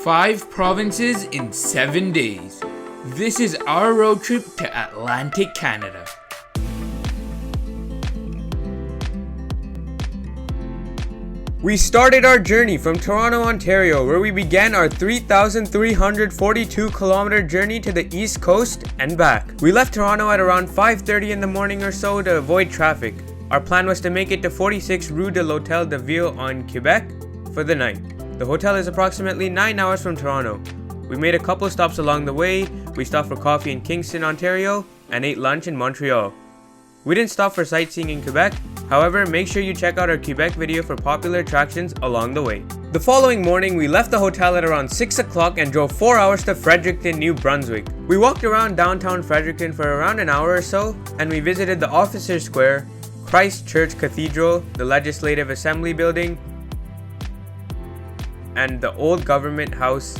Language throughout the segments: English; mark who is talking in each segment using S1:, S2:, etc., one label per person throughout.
S1: 5 provinces in 7 days. This is our road trip to Atlantic Canada.
S2: We started our journey from Toronto, Ontario, where we began our 3,342 kilometer journey to the East Coast and back. We left Toronto at around 5:30 in the morning or so to avoid traffic. Our plan was to make it to 46 Rue de l'Hôtel de Ville on QUEBEC for the night. The hotel is approximately 9 hours from Toronto. We made a couple stops along the way. We stopped for coffee in Kingston, Ontario, and ate lunch in Montreal. We didn't stop for sightseeing in Quebec. However, make sure you check out our Quebec video for popular attractions along the way. The following morning, we left the hotel at around 6 o'clock and drove 4 hours to Fredericton, New Brunswick. We walked around downtown Fredericton for around an hour or so, and we visited the Officers Square, Christ Church Cathedral, the Legislative Assembly Building, and the Old Government House,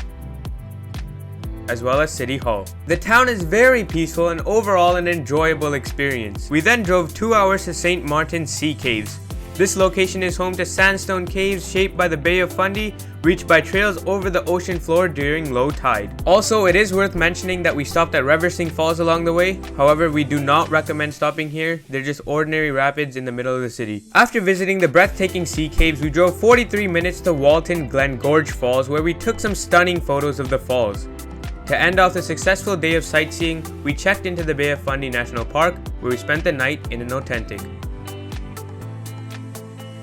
S2: as well as City Hall. The town is very peaceful and overall an enjoyable experience. We then drove 2 hours to St. Martin's Sea Caves. This location is home to sandstone caves shaped by the Bay of Fundy, reached by trails over the ocean floor during low tide. Also, it is worth mentioning that we stopped at Reversing Falls along the way. However, we do not recommend stopping here. They're just ordinary rapids in the middle of the city. After visiting the breathtaking sea caves, we drove 43 minutes to Walton Glen Gorge Falls, where we took some stunning photos of the falls. To end off the successful day of sightseeing, we checked into the Bay of Fundy National Park, where we spent the night in an authentic.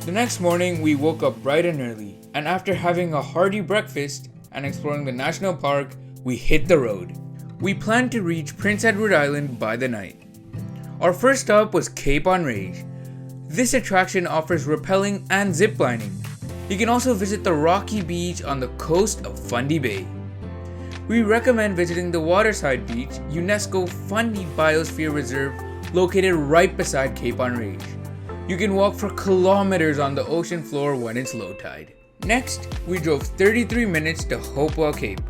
S1: The next morning, we woke up bright and early, and after having a hearty breakfast and exploring the national park, we hit the road. We planned to reach Prince Edward Island by the night. Our first stop was Cape on Rage. This attraction offers rappelling and ziplining. You can also visit the rocky beach on the coast of Fundy Bay. We recommend visiting the Waterside Beach, UNESCO Fundy Biosphere Reserve, located right beside Cape on Rage. You can walk for kilometers on the ocean floor when it's low tide. Next, we drove 33 minutes to Hopewell Cape.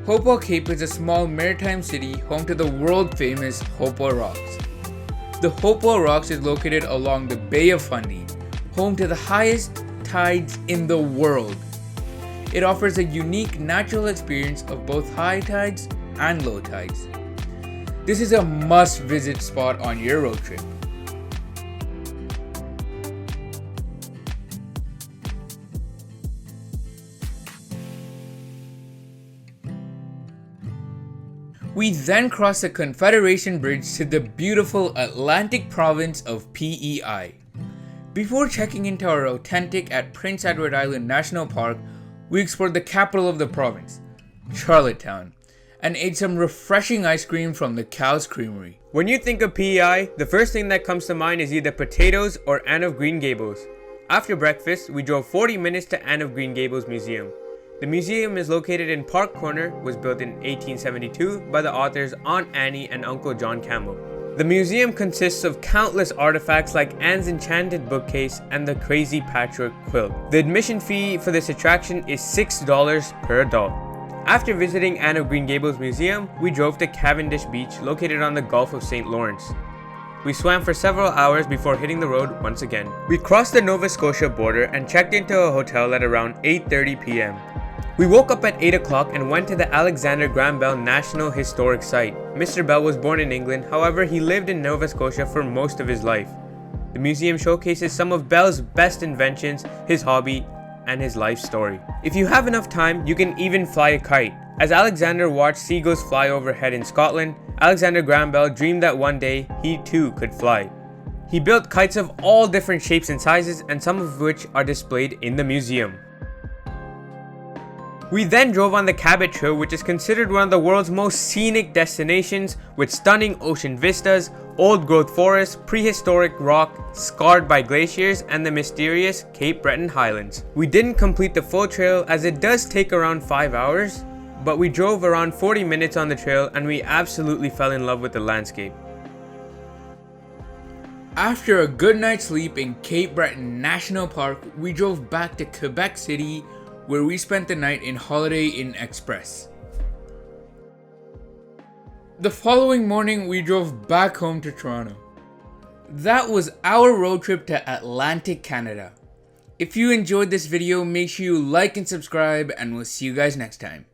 S1: Hopewell Cape is a small maritime city home to the world famous Hopewell Rocks. The Hopewell Rocks is located along the Bay of Fundy, home to the highest tides in the world. It offers a unique natural experience of both high tides and low tides. This is a must-visit spot on your road trip. We then crossed the Confederation Bridge to the beautiful Atlantic province of PEI. Before checking into our authentic at Prince Edward Island National Park, we explored the capital of the province, Charlottetown, and ate some refreshing ice cream from the Cow's Creamery.
S2: When you think of PEI, the first thing that comes to mind is either potatoes or Anne of Green Gables. After breakfast, we drove 40 minutes to Anne of Green Gables Museum. The museum is located in Park Corner, was built in 1872 by the authors Aunt Annie and Uncle John Campbell. The museum consists of countless artifacts like Anne's enchanted bookcase and the crazy patchwork quilt. The admission fee for this attraction is $6 per adult. After visiting Anne of Green Gables Museum, we drove to Cavendish Beach, located on the Gulf of St. Lawrence. We swam for several hours before hitting the road once again. We crossed the Nova Scotia border and checked into a hotel at around 8:30 p.m. We woke up at 8 o'clock and went to the Alexander Graham Bell National Historic Site. Mr. Bell was born in England, however he lived in Nova Scotia for most of his life. The museum showcases some of Bell's best inventions, his hobby, and his life story. If you have enough time, you can even fly a kite. As Alexander watched seagulls fly overhead in Scotland, Alexander Graham Bell dreamed that one day he too could fly. He built kites of all different shapes and sizes, and some of which are displayed in the museum. We then drove on the CABOT Trail, which is considered one of the world's most scenic destinations, with stunning ocean vistas, old-growth forests, prehistoric rock scarred by glaciers, and the mysterious Cape Breton Highlands. We didn't complete the full trail as it does take around 5 hours, but we drove around 40 minutes on the trail and we absolutely fell in love with the landscape.
S1: After a good night's sleep in Cape Breton National Park, we drove back to Quebec City, where we spent the night in Holiday Inn Express. The following morning, we drove back home to Toronto. That was our road trip to Atlantic Canada. If you enjoyed this video, make sure you like and subscribe, and we'll see you guys next time.